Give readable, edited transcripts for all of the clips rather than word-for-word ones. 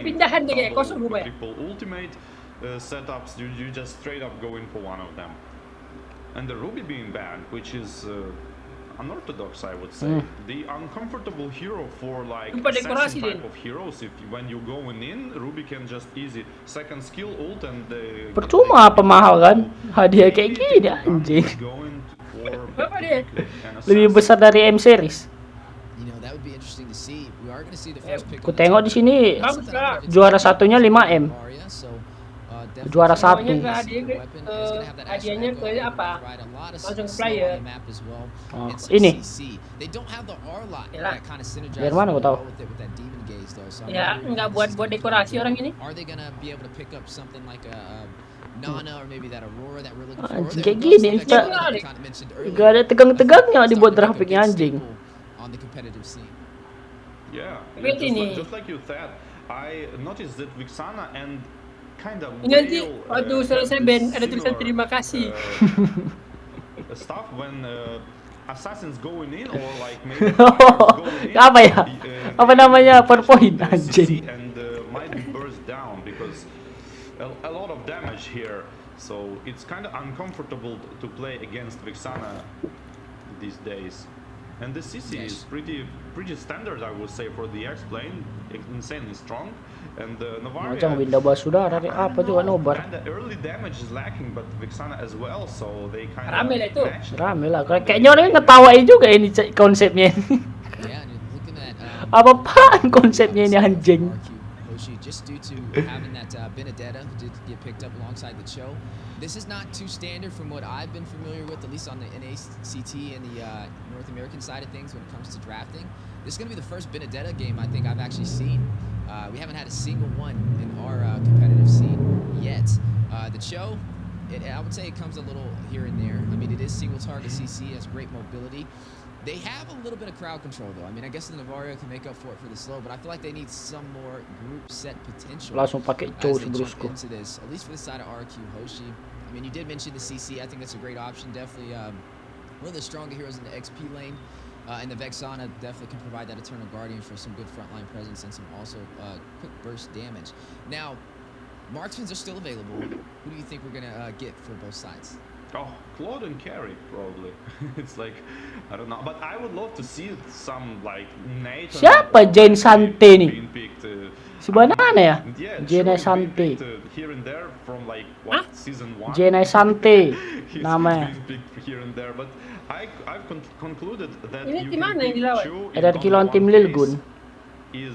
pindahan deh kayak kosong rumah ya. Triple ultimate setups, you just straight up go in for one of them. And the Ruby being banned, which is unorthodox, I would say. The uncomfortable hero for like assassin type of heroes. If when you going in, Ruby can just easy second skill ult and percuma apa mahal kan? Hadiah kayak gini anjing. Lebih besar dari M series. Ku tengok di sini juara satunya 5M. Juara satu. Hadiahnya ke apa? Langsung ke player. Oh, ini. Biar mana gua tahu? Ya, nggak buat dekorasi orang ini. Anjing kayak gini, gak ada tegang-tegangnya dibuat grafiknya anjing. Yeah, just like you said, I noticed that Vixana and kind of nanti waktu selesai band ada tulisan terima kasih. Stuff when assassins going in or like maybe apa ya? Apa namanya? PowerPoint anjing. And might be burst down because a lot of damage here. So it's kind of uncomfortable to play against Vixana these days. And the CC is pretty standard, I would say, for the X-Plane, insanely strong. And Novaria, macam winda basudara dari apa juga nobar. Kinda early damage is lacking, but Vixana as well, so they kind of rame lah itu. Rame lah. Kayaknya orang ngetawain juga ini konsepnya. Apa-apaan konsepnya ini anjing. Just due to having that Benedetta who did get picked up alongside the Cho. This is not too standard from what I've been familiar with, at least on the NACT and the North American side of things when it comes to drafting. This is going to be the first Benedetta game I think I've actually seen. We haven't had a single one in our competitive scene yet. The Cho, I would say it comes a little here and there. I mean, it is single target CC, has great mobility. They have a little bit of crowd control, though. I mean, I guess the Navarro can make up for it for the slow, but I feel like they need some more group set potential langsung pakai as they jump into this, at least for the side of RRQ Hoshi. I mean, you did mention the CC. I think that's a great option. Definitely one of the stronger heroes in the XP lane. And the Vexana definitely can provide that Eternal Guardian for some good frontline presence and some also quick burst damage. Now, marksmans are still available. Who do you think we're going to get for both sides? Oh, Claude and Carry, probably. It's like, I don't know. But I would love to see some, like, Nathan... Siapa Jane Sante nih? Si banana ya? Jane Sante. Here and there from, like, what, season 1? Jane Sante namanya. Here and there, but I've concluded that ini tim mana yang dilawan? RRQ lawan tim LILGUN.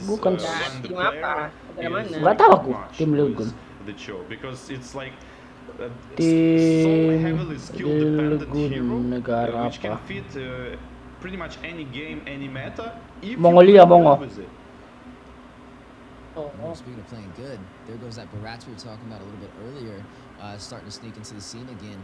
Bukan tim apa? Gak tahu aku tim LILGUN. Because it's like tim LILGUN negara apa? Pretty much any game, any meta. Mongolia, Mongo. Speaking of playing good, there goes that Barats we were talking about a little bit earlier, starting to sneak into the scene again.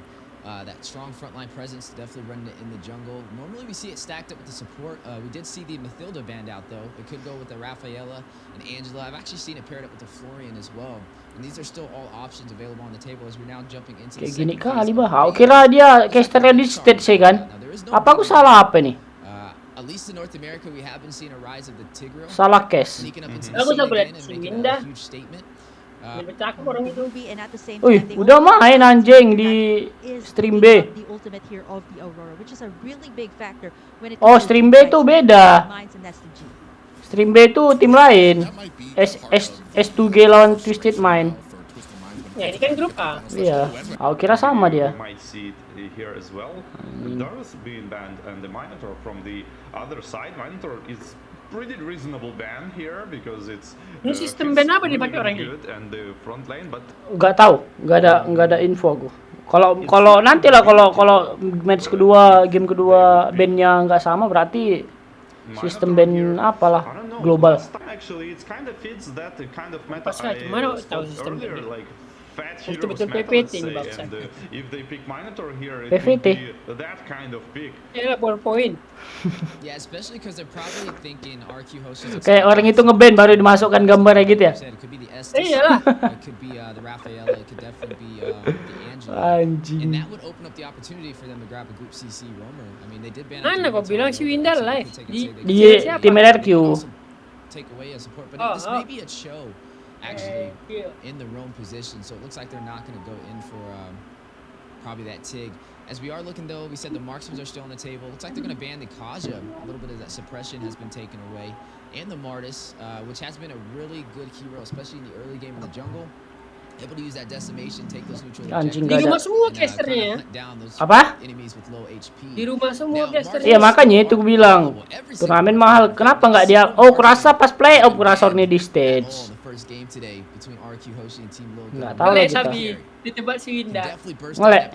That strong frontline presence, definitely running it in the jungle. Normally we see it stacked up with the support. We did see the Mathilda band out though. It could go with the Rafaela and Angela. I've actually seen it paired up with the Florian as well. And these are still all options available on the table as we're now jumping into the second phase. Kayak gini kali bah. Aku kira dia casternya di stage sih kan. Apa aku salah apa nih? At least in North America we have been seeing a rise of the Tigreal. Salah case. Aku tak boleh Winda. Wih, udah main anjing di stream B. Oh, stream B tuh beda. Stream B tuh tim lain. S2G lawan Twisted Mind. Ya, ini kan grup A. Iya, aku kira sama dia. Here as well. Darus being banned and the Minotaur from the other side. Minotaur is pretty reasonable ban here because it's sistem ban apa dipakai orang ini? And the front lane, but nggak tahu, nggak ada info aku. Kalau nanti lah kalau match kedua, game kedua bandnya nggak sama berarti sistem ban apalah global. Actually, it's kind of fits that kind of meta mana tahu sistem earlier, like fat heroes betul PPT ini meta, bangsa. If they pick Minotaur here, it PPT. would be that kind of pick. Ya, PowerPoint. Yeah, especially because they're probably thinking RQ hosts. Kayak orang itu ngeband baru dimasukkan gambarnya gitu ya. Iyalah. It could be the Rafaela, it could definitely be the Angela. Anjing. And that would open up the opportunity for them to grab a group CC roamer. I mean, they did ban. Mana kau bilang si Winda live di tim RRQ. Take away a support, but this may be a show actually in the roam position. So it looks like they're not going to go in for probably that TIG. As we are looking, though, we said the marksmans are still on the table. Looks like they're going to ban the Kaja. A little bit of that suppression has been taken away. And the Martis, which has been a really good hero, especially in the early game in the jungle. Able to use that decimation, take those neutral Anjing, Di gak rumah ada. semua casternya ya. Apa? Di rumah semua casternya. Iya makanya itu gue bilang turnamen mahal. Kenapa nggak dia? Oh kurasa pas playoff kurasa nih di stage. Nggak tahu lah kita. Tapi ditebak si Winda. Ngelek.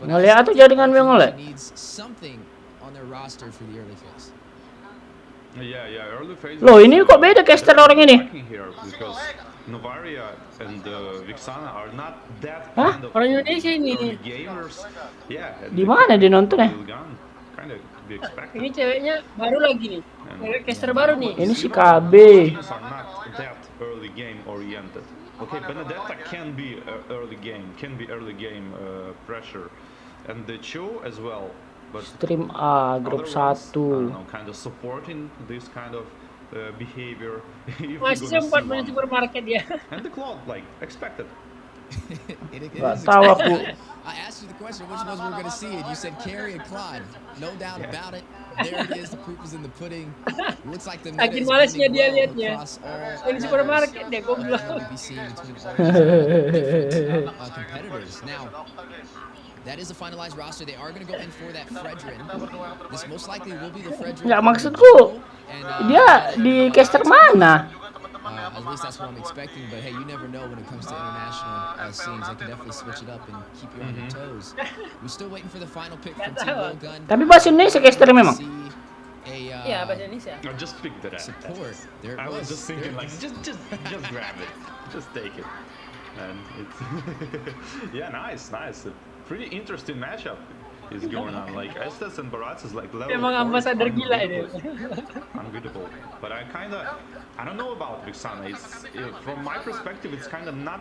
Ngelek atau jaringan yang ngelek? Yeah, early phase. Loh ini kok beda caster orang ini? Because Novaria and Vixana are not that Hah? kind of Orang Indonesia ini. early gamers. Yeah. Di mana dia nonton ya? LILGUN, kind of be expected. Ini ceweknya baru lagi nih. Caster baru nih. Ini si KB. Teams are not that early game oriented. Okay, Benedetta can be early game pressure, and the Cho as well. But Stream A grup 1. kind of supporting this kind of behavior. Masih sempat main supermarket ya. And the Cloud, like expected. Gak tahu aku. I asked you the question, which ones we're going to see, and you said Carry and Clyde. No doubt about it. There it is. The proof is in the pudding. Looks like the meta Saking is malasnya winning dia well liatnya. across all Main supermarket deh, goblok. competitors. Now, that is the finalized roster. They are going to go in for that Fredrin. This most likely will be the Fredrin. Nggak, maksudku dia di caster mana? At least that's what I'm expecting. But hey, you never know when it comes to international scenes. They can definitely switch it up and keep you on your toes. We're still waiting for the final pick from Team LILGUN. Tapi bahasa Indonesia caster memang. Iya bahasa Indonesia. I just picked it up. Support. There it I was was. just thinking like, just grab it, just take it, and it's yeah, nice. A pretty interesting matchup is going on. Like Estes and Barats is like level Emang 4 ambasador gila ini. unbeatable. But I don't know about Vixana. It's from my perspective, it's kind of not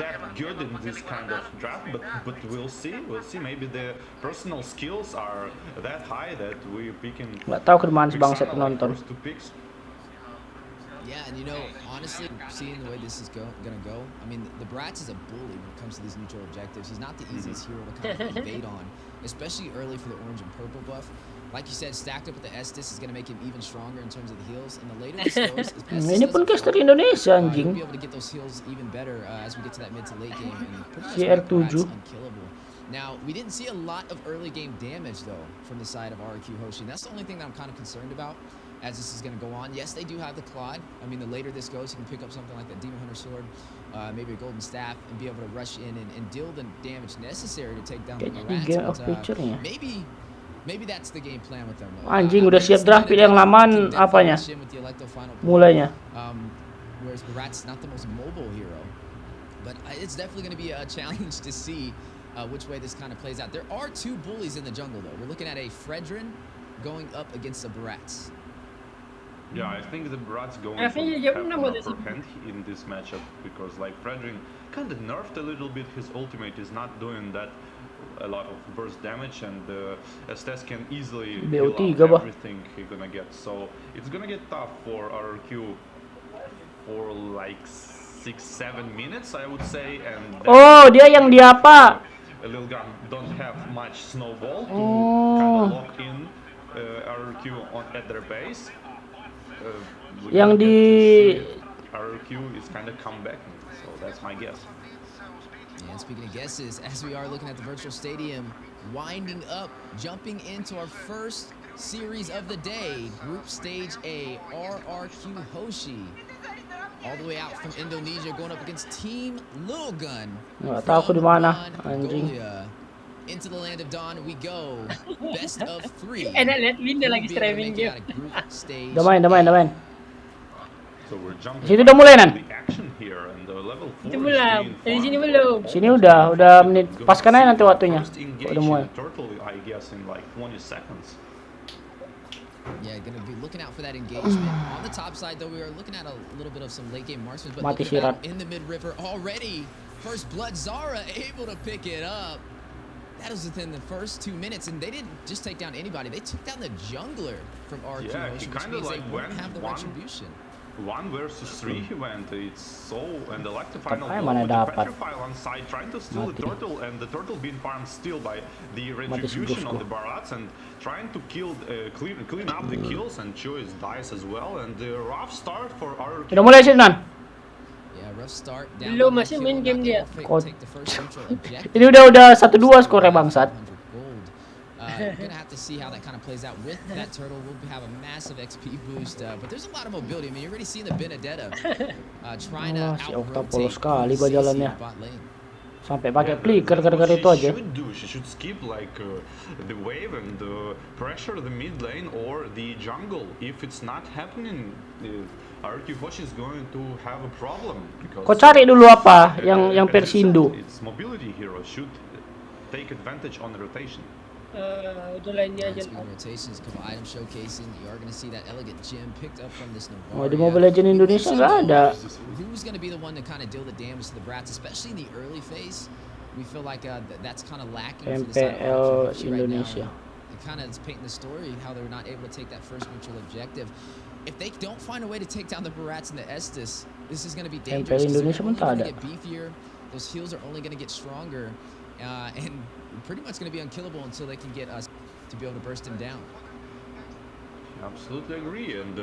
that good in this kind of draft. But we'll see. Maybe the personal skills are that high that we picking. Nggak tahu kemana sebangsa penonton. First two picks. Yeah, and you know, honestly, seeing the way this is gonna go, I mean, the Bratz is a bully when it comes to these neutral objectives. He's not the easiest hero to kind of evade on, especially early for the orange and purple buff. Like you said, stacked up with the Estes is gonna make him even stronger in terms of the heals. And the later this goes, Ini pun caster Indonesia he'll anjing. be able to get those heals even better as we get to that mid to late game. And pretty much Si make R7. Bratz unkillable. Now, we didn't see a lot of early game damage though from the side of RRQ Hoshi. And that's the only thing that I'm kind of concerned about as this is going to go on. Yes, they do have the Claude. I mean, the later this goes, you can pick up something like the Demon Hunter Sword, maybe a Golden Staff, and be able to rush in and deal the damage necessary to take down the Rats. Maybe that's the game plan with them. Anjing udah siap draft yang laman apanya? Mulainya. Whereas Barat's not the most mobile hero, but it's definitely going to be a challenge to see which way this kind of plays out. There are two bullies in the jungle, though. We're looking at a Fredrin going up against the Barats. Yeah, I think the Brat's going to have an upper hand in this matchup because like Fredrin kind of nerfed a little bit. His ultimate is not doing that a lot of burst damage, and Estes can easily heal up everything he's gonna get. So it's gonna get tough for RRQ for like 6-7 minutes, I would say. And oh, dia yang di apa? LILGUN don't have much snowball to kind of lock in RRQ at their base. Yang di RRQ is kind of comebacking, so that's my guess. And speaking of guesses, as we are looking at the virtual stadium, winding up, jumping into our first series of the day, Group Stage A, RRQ Hoshi, all the way out from Indonesia, going up against Team LILGUN. Nggak tahu aku di mana, anjing. Into the land of dawn we go. Best of 3. Enak lihat Winda lagi streaming game. Udah main. So we're jumping. Situ udah mulai nan. Itu belum. Dari sini belum. Sini udah menit. Paskan aja nanti waktunya. Udah mulai. I guess in like 20 seconds. Yeah, gonna be looking out for that engagement. On the top side, though, we are looking at a little bit of some late game marksmen, but Mati look at sirat. that in the mid river already. First blood, Zara able to pick it up. That was within the first 2 minutes, and they didn't just take down anybody. They took down the jungler from RRQ, Yeah, which he kind of means like they won't went have the retribution. 1 versus 3 he went. It's so, and the like the final Ay, blow mana with the dapat. petrify on side, trying to steal the Mati. turtle, and the turtle being farmed still by the si retribution on bosku. the Barats, and trying to kill, clean up the kills, and Choice dies as well, and the rough start for RRQ. Udah mulai sih Nan. Yeah, rough start. Down Belum, by masih one main kill, game not dia. able to Kod- take the first neutral objective. Ini udah 1-2 skornya bangsat. 100 gold. We're gonna have to see how that kind of plays out with that turtle. We'll have a massive XP boost, but there's a lot of mobility. I mean, you're already seeing the Benedetta trying to Si Okta out-rotate polos sekali CC bajalannya. bot lane. Sampai pakai Yeah, flicker that's gara-gara what itu aja. She should do. She should skip like the wave and pressure the mid lane or the jungle. If it's not happening, RRQ Hoshi is going to have a problem because. Kau cari dulu apa yang Persindo. Its mobility hero should take advantage on the rotation. Udah lainnya aja. Speaking of rotations, a couple item showcasing. You are going to see that elegant gem picked up from this Navarre. Oh, di Mobile Legends Indonesia nggak ada. Who's going to be the one to kind of deal the damage to the Brats, especially in the early phase? We feel like that's kind of lacking for the side of MPL RRQ right Indonesia. now. It kind of is painting the story how they're not able to take that first neutral objective. If they don't find a way to take down the Barats and the Estes, this is going to be dangerous. MPL Indonesia pun They're only tak going to ada. get beefier. Those heals are only going to get stronger, and pretty much going to be unkillable until they can get us to be able to burst him down. Absolutely agree, and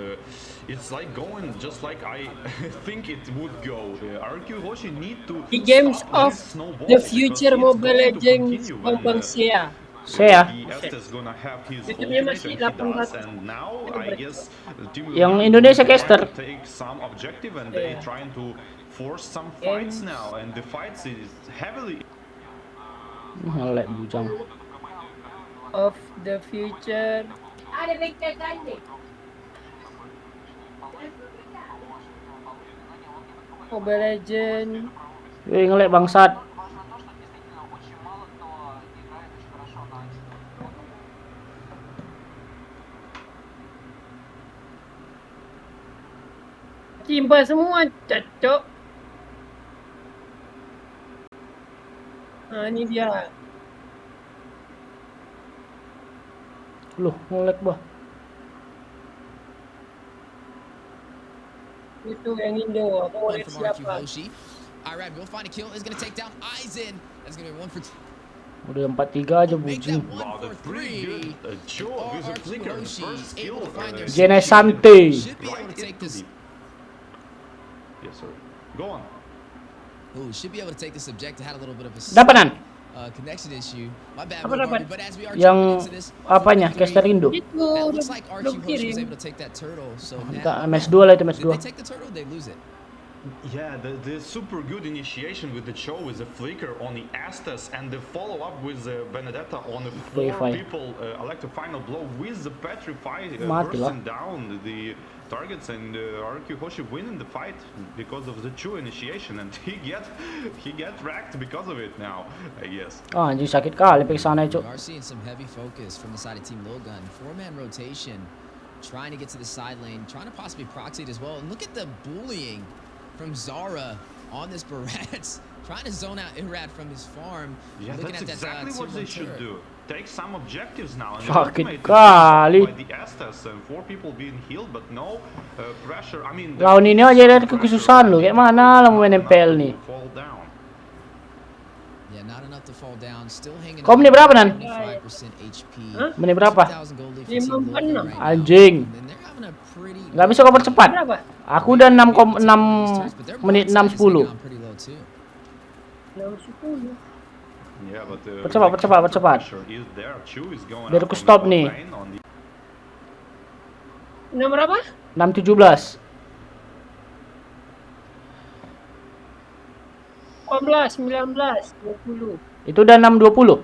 it's like going just like I think it would go. RRQ Hoshi need to The games stop of this snowball the because future it's Mobile going to Legends continue when, Bang Sia. Saya the Estes gonna have his YouTube-nya ultimate masih and he does, 800. and now I guess Team Yang LILGUN Indonesia trying caster. to take some objective and they trying to force some fights now, and the fights is heavily Ngelek bujang. Of the future. Mobile Legend. Wih, ngelek bangsat. Timpa semua, cocok. Nah, ini dia. Loh, ngelek bah. Itu yang Indo. Aku mau One lihat from RRQ siapa. Hoshi. Alright, we'll find a kill. Is going to take down Aizen. That's going to be 1 for 2. Udah 4-3 aja Make that bujing. 1 wow, for that's pretty 3. good. Joe with a RRQ flicker, Hoshi first able skill. to find their Genesante. should be able to take this. Yes, sir. Go on. Ooh, should be able to take this objective. Had a little bit of a Dapat Nan? connection issue. My bad, Apa dapat? but as we are Yang jumping into this, apanya? 4 for 3. Caster Indo. Itu That looks like RRQ belum Hoshi was kirim. able to take that turtle. So Kita now, match 2 lah itu match did 2. they take the turtle? Or did they lose it? Yeah, the super good initiation with the Cho with the flicker on the Estes and the follow up with the Benedetta on the 4 Petrify. people elect a final blow with the Petrify Mati lah. bursting down the targets, and RRQ Hoshi winning the fight because of the Cho initiation, and he get wrecked because of it now, I guess. Ah, anjing sakit kali pergi sana We cuk. are seeing some heavy focus from the side of Team LILGUN. 4-man rotation, trying to get to the side lane, trying to possibly proxy it as well. And look at the bullying from Zara on this Barats, trying to zone out Irad from his farm. Yeah, Looking that's at that, exactly what tier they 1 should turret. do. Take some objectives now. And Sakit ultimate is kali. by the Estes and 4 people being healed, but no pressure. I mean, Lawan ini aja dari kesusahan lu. Kayak mana lah mau main MPL nih? Fall down. Yeah, not enough to fall down. Still hanging Kau on menit berapa, Nan? 75% HP. Menit berapa? 2,000 gold lead for Team 56. LILGUN right now. Anjing. And they're having a pretty Nggak bisa kau percepat. Berapa? Aku udah 6 menit 6 10. 610. Yeah, but Percepat. pressure is there. Chu is going Biar up aku on the stop top nih. lane on the- Nomor berapa? 6-17. 18, 19, 20, Itu udah 6-20.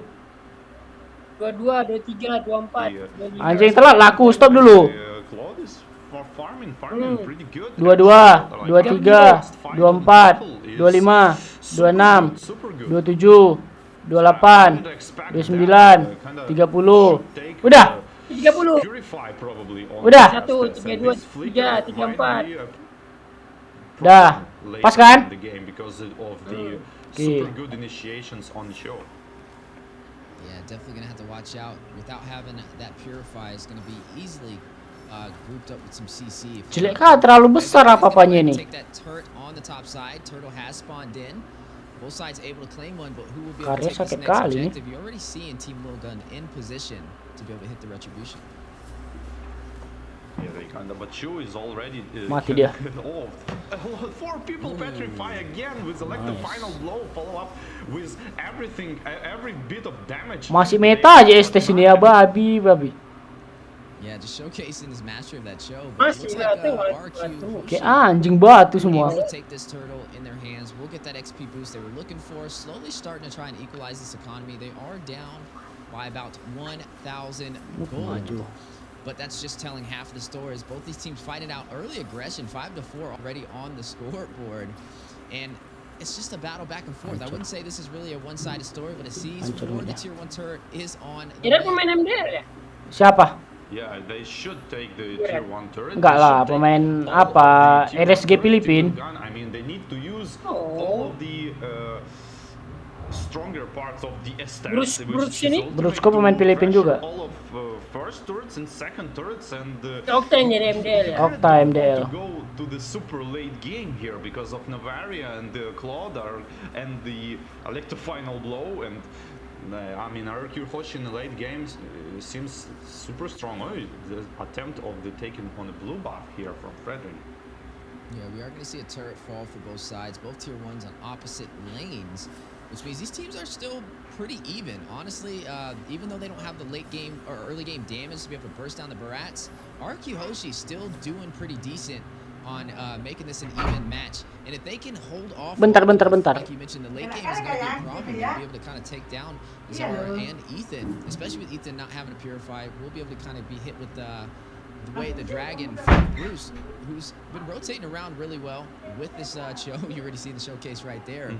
22, 23, 24, Iya. 25. Anjing telat laku, stop dulu. Claude is for farming pretty good. 22, 23, 24, 25, 26, 27, 28, 29, 30. Udah. 30. Purify probably on Udah. the 1, Estes, 3, and 2, this flicker 3, might 34. be a Udah. problem Pas later kan? in the game because of the Oke. super good initiations on the show. Yeah, definitely gonna have to watch out. Without having that purify, is gonna be easily grouped up with some CC. Jelek kah, terlalu besar apa-apanya ini. Take that turret on the top side. Turtle has spawned in. Both sides able to claim one, but who will be able to take this next objective? You're already seeing Team LILGUN in position to be able to hit the retribution. Yeah, they kinda, but Chu is already mati dia. off. 4 people petrify again with the final blow, follow up with everything, every bit of damage. Masih meta aja ST sini ya, babi. Yeah, just showcasing his mastery of that show. Masih RRQ. Kayak anjing batu semua. Take this turtle in their hands. We'll get that XP boost they were looking for. Slowly starting to try and equalize this economy. They are down by about 1,000 gold. But that's just telling half of the story. As both these teams fighting out early aggression, 5-4 already on the scoreboard, and it's just a battle back and forth. I wouldn't say this is really a one-sided story, but it sees for the tier 1 turret is on. Kira pemain MDL ya? Siapa? Yeah, they should take the tier 1 turret. Enggak lah, pemain apa RSG Filipin. I mean, they need to use all of the stronger parts of the stance. Bruce kok pemain Filipin juga. All of first turrets and second turrets and Okta yang jadi MDL ya? Okta MDL. to go to the super late game here because of Navaria and the Claude and the Electro final blow, and I mean, RRQ Hoshi in the late games seems super strong. Oh, the attempt of the taking on the blue buff here from Frederick. Yeah, we are going to see a turret fall for both sides, both tier 1s on opposite lanes, which means these teams are still pretty even. Honestly, even though they don't have the late game or early game damage to be able to burst down the Barats, RRQ Hoshi still doing pretty decent on making this an even match. And if they can hold off, Bentar. like you mentioned, the late game is going to be a problem. We'll be able to kind of take down Zara and Ethan, especially with Ethan not having to purify. We'll be able to kind of be hit with the way the dragon from Bruce, who's been rotating around really well with this show. You already see the showcase right there.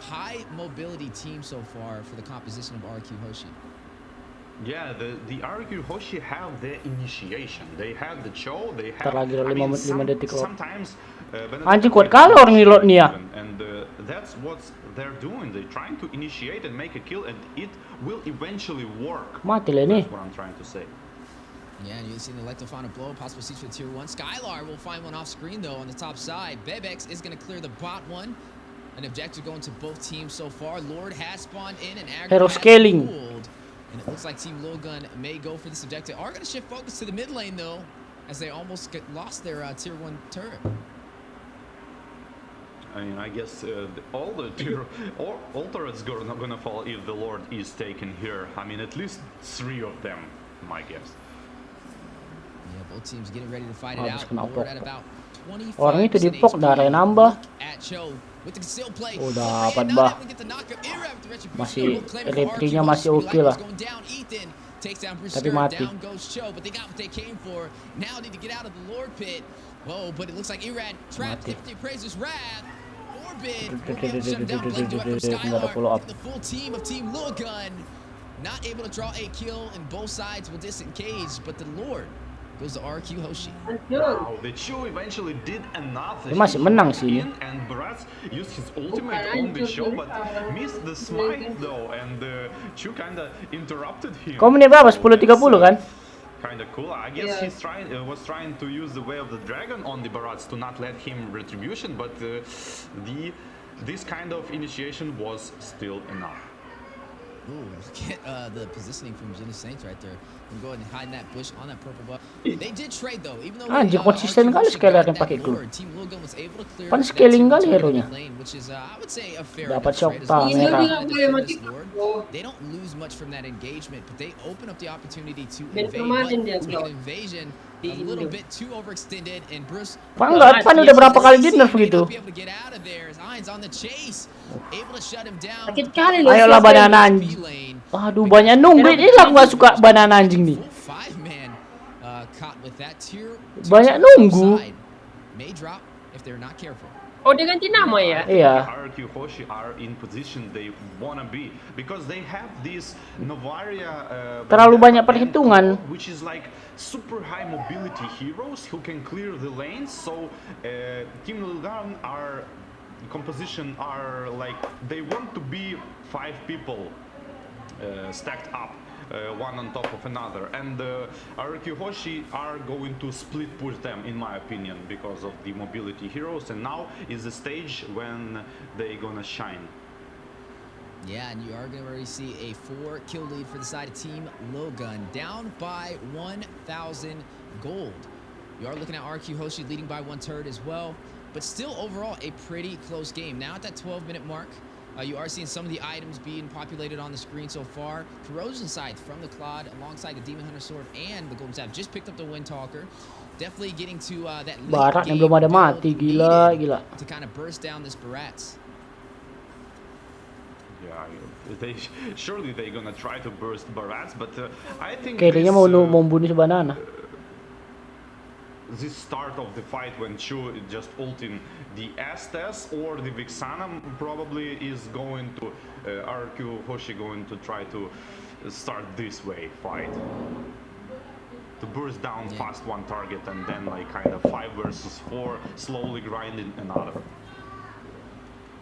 High mobility team so far for the composition of RRQ Hoshi. Yeah, the RRQ Hoshi have the initiation. They have the show. They have. Lagi 5 detik loh. Sometimes. Anjing kuat kali orang reload nih ya. And that's what they're doing. They're trying to initiate and make a kill, and it will eventually work. Mati lah ini. That's what I'm trying to say. Yeah, and you see the Electro final blow, possible seats for tier 1. Skylar will find one off screen though on the top side. Bebex is going to clear the bot one. An objective going to both teams so far. Lord has spawned in and Hero scaling. And it looks like Team LILGUN may go for this objective. Are going to shift focus to the mid lane though, as they almost lost their tier 1 turret. I mean, I guess all turrets not gonna fall if the Lord is taken here. I mean, at least 3 of them, my guess. Yeah, both teams getting ready to fight it out. Lord at about 25%. Orang itu di pok darah nambah. Oh, dapat bah. Masih retrinya masih oke lah. Tapi mati. Whoa, but it looks like Irad trapped if they praise his wrath. Orbit. The full team of Team LILGUN not able to draw a kill, and both sides will disengage, but the Lord goes to RRQ Hoshi. Wow, the Chu eventually did enough. Dia masih menang sih. And Barats used his ultimate on the show, but missed the smite though, and Chu kinda interrupted him. Kau menit berapa? 10:30 kan? Kinda cool. I guess he's was trying to use the way of the dragon on the Barats to not let him retribution, but this kind of initiation was still enough. Ooh, look at the positioning from Jenny Saints right there. And go ahead and hide in that bush on that purple buff. They did trade though, even though Anjir, konsisten kali scaler yang pakai glue. Team LILGUN was able to clear Pan scaling kali hero-nya. which is I would say a fair Dapat shock trade as tang, well. merah. They don't lose much from that engagement, but they open up the opportunity to Dan invade. kemarin dia But tahu. invasion a little bit too overextended, and Bruce Pan enggak, Pan udah berapa kali di nerf gitu. be able to get out of there as Iron's on the chase, able to shut him down. Sakit kali loh. Ayolah siapa banana yang- anjing. Aduh banyak nunggu. Ini lah gua suka banana anjing nih. Five-man caught with that tier. Banyak nunggu. May drop if they're not careful. Oh, dia ganti nama ya? Iya. RRQ Hoshi are in position they wanna be because they have this Novaria Terlalu banyak perhitungan. which is like super high mobility heroes who can clear the lanes. So Team LILGUN composition are like they want to be 5 people stacked up one on top of another, and RRQ Hoshi are going to split push them, in my opinion, because of the mobility heroes, and now is the stage when they gonna shine. Yeah, and you are going to already see a 4-kill lead for the side of Team LILGUN, down by 1,000 gold. You are looking at RRQ Hoshi leading by 1 turret as well, but still overall a pretty close game. Now at that 12-minute mark, you are seeing some of the items being populated on the screen so far. Corrosion Scythe from the Claude alongside the Demon Hunter Sword and the Golden Staff just picked up the Wind Talker. Definitely getting to that late Barat yang game belum ada mati, build gila, needed gila. to kind of burst down this Barats. Yeah, surely they're gonna try to burst Barats, but I think Kayaknya mau bunuh si Banana. this start of the fight when Chu just ulting the Estes or the Vixana probably is going to RRQ Hoshi going to try to start this way fight. To burst down fast one target and then like kind of 5 versus 4, slowly grinding another.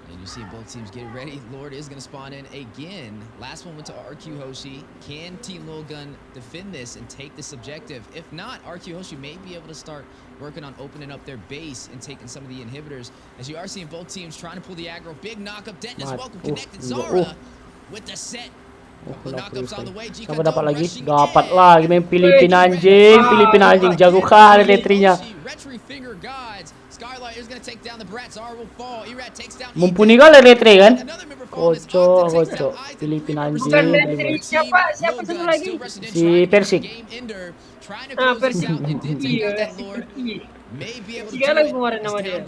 And you see both teams getting ready. Lord is going to spawn in again. Last one went to RQ Hoshi. Can Team LILGUN defend this and take this objective? If not, RQ Hoshi may be able to start working on opening up their base and taking some of the inhibitors. As you are seeing both teams trying to pull the aggro. Big knock-up. Denton as welcome connected. Zara with the set. Couple of knockups on the way. Siapa dapat lagi? Dapat lagi main Filipina anjing, Filipina anjing jago kali retrinya. Mumpuni kali retri kan? Kocok, Filipina anjing. Siapa satu lagi? Si Persik. Persik. Segala kemarin nama dia.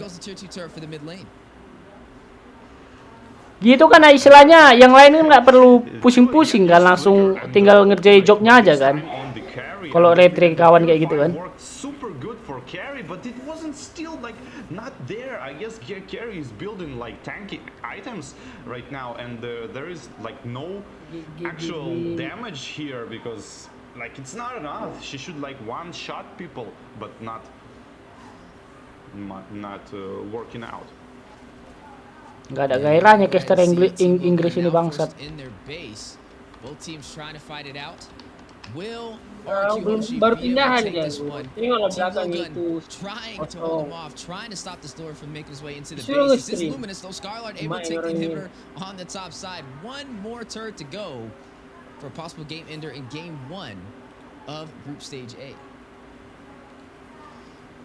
Gitu kan istilahnya, yang lain kan nggak perlu pusing-pusing kan, langsung tinggal ngerjain jobnya aja kan. Kalau retri kawan kayak gitu kan. Super good for carry, but it wasn't still like not there. I guess carry is building like tanky items right now, and there is like no actual damage here because like it's not enough. She should like one-shot people, but not working out. Nggak ada gairahnya caster Inggris ini bangsat. Baru pindahan kan. Ini malah belakang itu.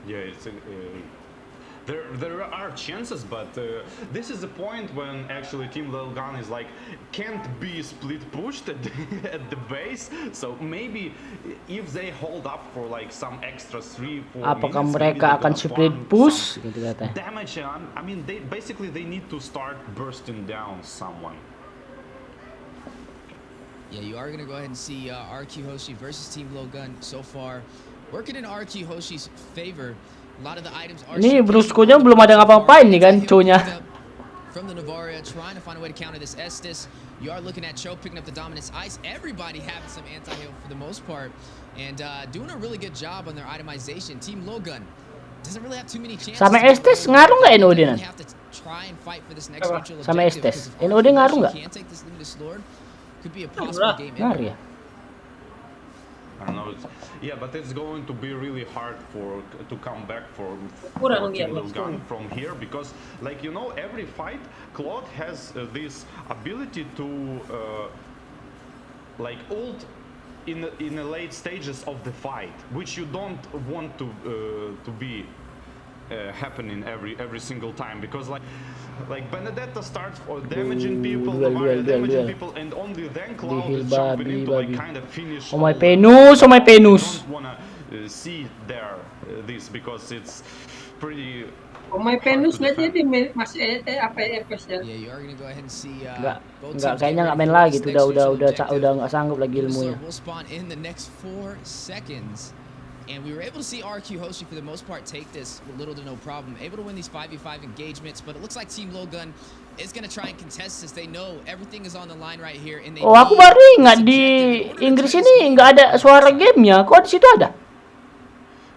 Yeah, it's there are chances, but this is the point when actually Team LILGUN is like can't be split pushed at the base. So maybe if they hold up for like some extra 3-4 apakah minutes, mereka akan split push gitu katanya. Damage. I mean, they need to start bursting down someone. Yeah, you are gonna go ahead and see RQ Hoshi versus Team LILGUN so far working in RQ Hoshi's favor. A lot of the items are ini Brusco-nya belum ada ngapa-ngapain nih kan, Cho-nya. From the Navaria, trying to find a way to counter this Estes. You are looking at Cho picking up the Dominance Ice. Everybody having some anti-heal for the most part, and doing a really good job on their itemization. Team LILGUN doesn't really have too many chances. Sama Estes ngaruh nggak NOD nan? Sama Estes, NOD ngaruh nggak? Ngaruh ya. I don't know. Yeah, but it's going to be really hard to come back for LILGUN from here because, like you know, every fight Claude has this ability to like ult in the late stages of the fight, which you don't want to be happening every single time because like Benedetta starts for damaging people, damaging people, and only then Cloud is jumping in to like kind of finish. Oh my penus. Don't wanna see there this because it's pretty. Oh my penus nanti masih APFS ya. Yeah, you are gonna go ahead and see. Enggak, kayaknya nggak main lagi tuh, udah nggak sanggup lagi ilmunya. Will spawn in the next 4 seconds. And we were able to see RQ Hoshi for the most part take this with little to no problem. Able to win these 5v5 engagements, but it looks like Team LILGUN is going to try and contest this. They know everything is on the line right here. And they aku baru ingat di Inggris ini nggak ada suara gamenya. Kok di situ ada?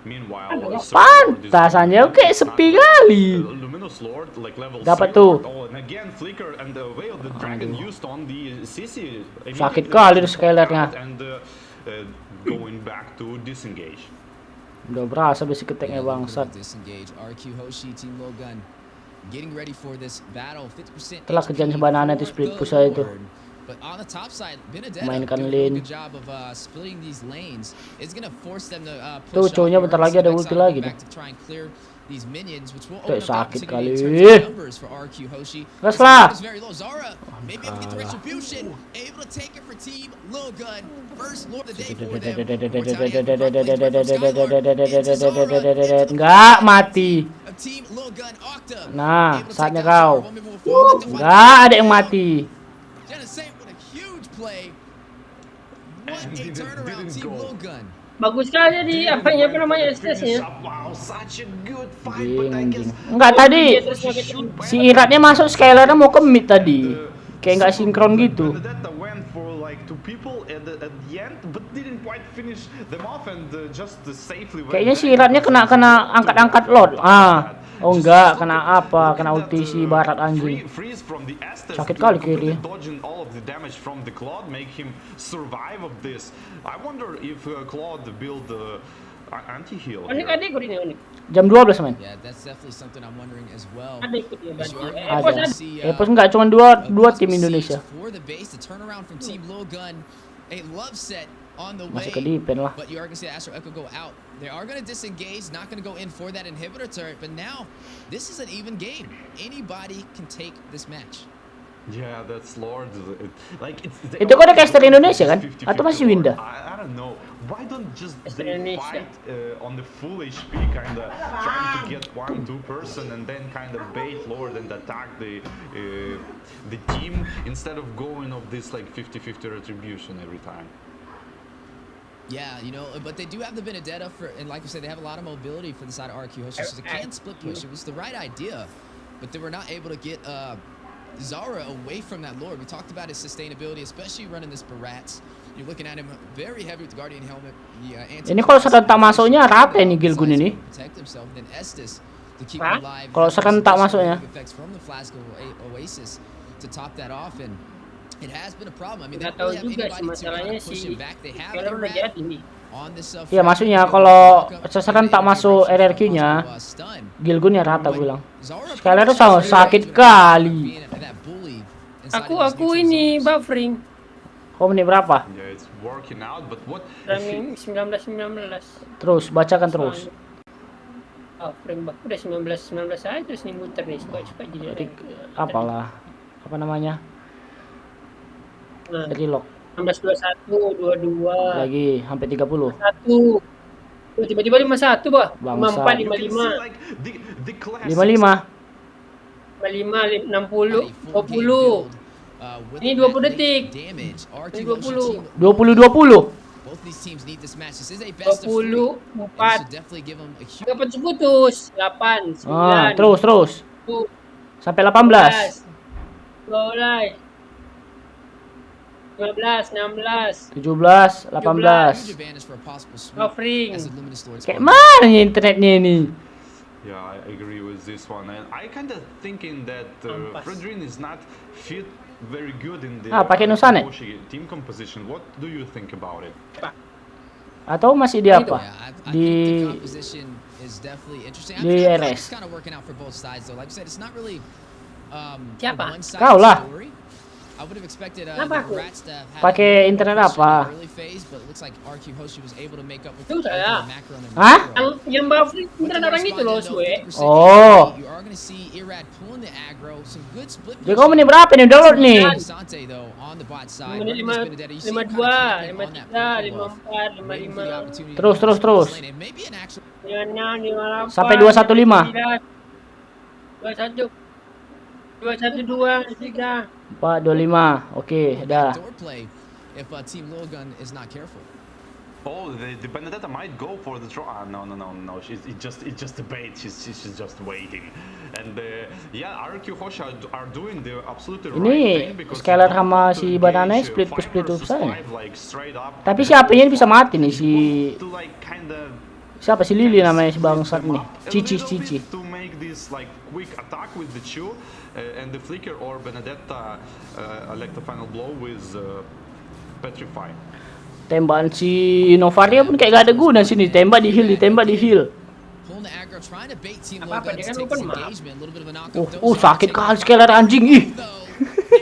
Meanwhile, Pantasannya oke sepi kali. Luminous Lord, like level Dapat 3 tuh. Lord. Oh, and again flicker and the way of the dragon used on the CC. Sakit kali tuh scalernya. And going back to disengage. Udah berasa basic attack-nya bangsat. Disengage. RRQ Hoshi, Team LILGUN getting ready for this battle. 50% Telah kerjaan sebanana itu split push aja itu. But on the top side, Benedetta Mainkan doing a lane. good job of splitting these lanes. It's gonna force them to Tuh push cowoknya off bentar the lagi ada next ulti side, lagi back tuh. to try and clear these minions, which will Tuh open up sakit opportunity in kali. terms of numbers for RRQ Hoshi. Gas His lah. numbers very low. Zara maybe able to get the retribution, able to take it for Team LILGUN. First Lord of the day for them. Enggak mati. Team LILGUN Octa. Nah, able to saatnya take down kau. Zara. One minute before the Enggak ada yang mati. Jenna Saint with a huge play. What a Didn't turnaround, Team go. LILGUN. Bagus sekali di apa namanya stresnya. Wow, such a good fight, but I guess Enggak tadi si Iratnya masuk Skylarnya mau ke mid tadi. Kayak nggak sinkron gitu. Benedetta went for like two people at the end, but didn't quite finish them off and just safely. Kayaknya si Iratnya kena angkat-angkat Lord. Oh enggak, kena apa? Kena ulti si Barat anjing. Sakit kali kiri. Dodging all of the damage from the Claude make him survive of this. I wonder if Claude build anti-heal. Unik ada ikut ini unik. Jam 12 men. Yeah, that's definitely something I'm wondering as well. Ada ikut ya berarti. Ada. Epos enggak cuma dua tim Indonesia. For the base, the turnaround from Team LILGUN, a love set on the way. Masuk ke defense lah. But you are going to see Astro Echo go out. They are going to disengage, not going to go in for that inhibitor turret. But now, this is an even game. Anybody can take this match. Yeah, that's Lord. Like Itu kok ada caster Indonesia kan? Atau masih Winda? I don't know. Why don't just Caster they Indonesia. fight on the full HP, kinda trying to get 1-2 person and then kind of bait Lord and attack the team instead of going of this like 50-50 retribution every time. Yeah, you know, but they do have the Benedetta for, and like I said, they have a lot of mobility for the side of RRQ Hoshi, so they can split push. It was the right idea, but they were not able to get Zara away from that Lord. We talked about his sustainability, especially running this Barats. You're looking at him very heavy with the Guardian helmet. Ini kalau serentak masuknya rata nih Gilgun ini. Kalau serentak masuknya. Nggak tahu juga sih masalahnya si Skylar udah jahat ini. Iya maksudnya kalau serentak masuk RRQ-nya Gilgun ya rata gue bilang. Skylar tuh sakit kali. Aku ini buffering. Kau menit berapa? Yeah, it's working out, but what? Running 19. Terus bacakan terus. Oh, frame back udah 19 aja terus nih muter nih cepat jadi. Apalah. Apa namanya? Nah, Dari lock. 16 21 22. Lagi hampir 30. 1. Tiba-tiba 51, Bah. Bangsa. 54 55. 55. 55 60 20. Ini 20 detik. Ini 20. 20 20. 20 4. Kapan putus? 8 9. Terus. 10, Sampai 18. 12 15 16 17, 18. Buffering. Kayak mana nih internetnya ini? Yeah, I agree with this one. And I kind of thinking that Fredrin is not fit very good in the pakai Nusane? team composition. What do you think about it? Atau masih di apa? Di RS. Siapa? Kau lah. I would have expected Kenapa aku? Rats to have Pakai internet apa? early phase, but it looks like RRQ Hoshi was able to make up with Itu saya. macro and Hah? Yang buffering beneran orang itu loh, Sue. Oh. You are going to see Irad pulling the aggro, some good split. Jadi kau menit berapa nih download nih? Sante though on the bot side. Menit running this Benedetta. You see 52, him kind of camping on that 53, purple buff, 54, waiting for the 55. opportunity Terus, to terus, push terus. this lane, and maybe an actual 56 58 Sampai 215. 21 21 2 3 4, 25. Oke, dah. backdoor play if Team LILGUN is not careful. Oh, the Benedetta might go for the draw. No. It's just a bait. She's just waiting. And yeah, RRQ Hoshi are doing the absolutely right Ini thing because Skylar they sama want si to Banana engage, split five push versus saja. five, like, straight up. Tapi si HP-nya bisa mati nih si To like kinda Siapa si Lili namanya si bangsat them nih? up a Cici little Cici. bit to make this like quick attack with the Chu and the flicker, or Benedetta like the final blow with Petrify. Tembakan si Novaria pun kayak gak ada guna sini. Tembak di heal, ditembak di heal. Pulling the aggro, trying to bait Team Apa-apa, LILGUN dia to kan take open this map. engagement. A little bit of a knockout. Sakit kali scalar anjing ih.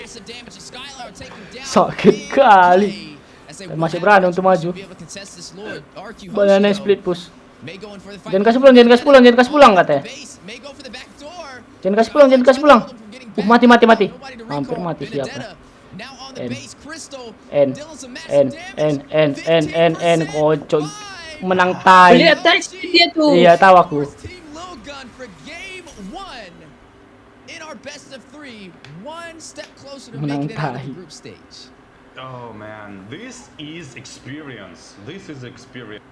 Massive damage to Skylar, taking down Sakit big kali. play. As they Masih will berani have untuk to maju. be able to contest this Lord. RRQ Banana Hoshi, split though, push. may go in for the fight. Jangan kasih pulang, jangan kasih pulang, jangan kasih pulang katanya. May go for the back door. Jangan kasih pulang, jangan kasih pulang. Mati mati mati. Nobody to Hampir recall. mati siapa? Benedetta now on the N. base. Crystal N dealing some massive N damage. kocok 15%. menang tai. Lihat tadi dia tuh. Iya tahu aku. Team LILGUN for game 1 in our best of 3, one step closer to Menang making it out of tai. the group stage. Oh man, this is experience. This is experience.